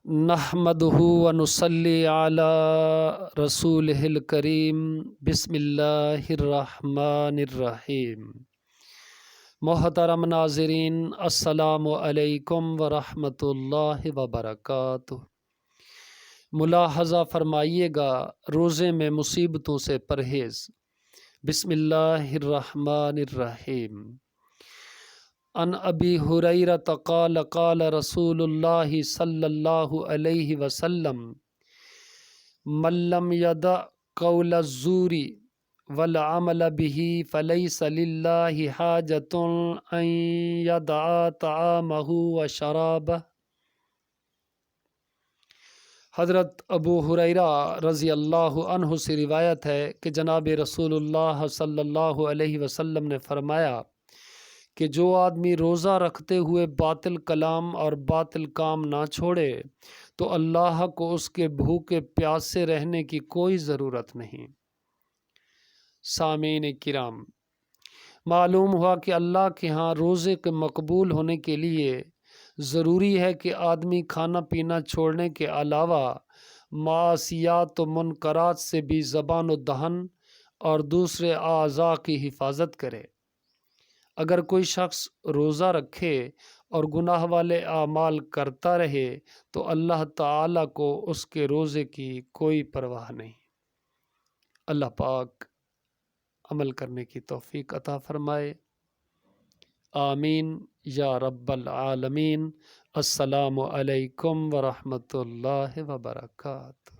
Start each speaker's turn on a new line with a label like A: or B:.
A: نحمدہ و نصلی علی رسولہ الکریم بسم اللہ الرحمن الرحیم۔ محترم ناظرین، السلام علیکم ورحمۃ اللہ وبرکاتہ۔ ملاحظہ فرمائیے گا، روزے میں مصیبتوں سے پرہیز۔ بسم اللہ الرحمن الرحیم۔ عن ابی ہریرہ قال قال رسول اللہ صلی اللہ علیہ وسلم من لم یدع قول الزور والعمل به فلیس للہ حاجۃ ان یدع طعامہ وشرابہ۔ حضرت ابو ہریرہ رضی اللہ عنہ سے روایت ہے کہ جناب رسول اللہ صلی اللہ علیہ وسلم نے فرمایا کہ جو آدمی روزہ رکھتے ہوئے باطل کلام اور باطل کام نہ چھوڑے تو اللہ کو اس کے بھوکے پیاسے رہنے کی کوئی ضرورت نہیں۔ سامعین کرام، معلوم ہوا کہ اللہ کے ہاں روزے کے مقبول ہونے کے لیے ضروری ہے کہ آدمی کھانا پینا چھوڑنے کے علاوہ معاصیات و منکرات سے بھی زبان و دہن اور دوسرے اعضاء کی حفاظت کرے۔ اگر کوئی شخص روزہ رکھے اور گناہ والے اعمال کرتا رہے تو اللہ تعالیٰ کو اس کے روزے کی کوئی پرواہ نہیں۔ اللہ پاک عمل کرنے کی توفیق عطا فرمائے، آمین یا رب العالمین۔ السلام علیکم ورحمۃ اللہ وبرکاتہ۔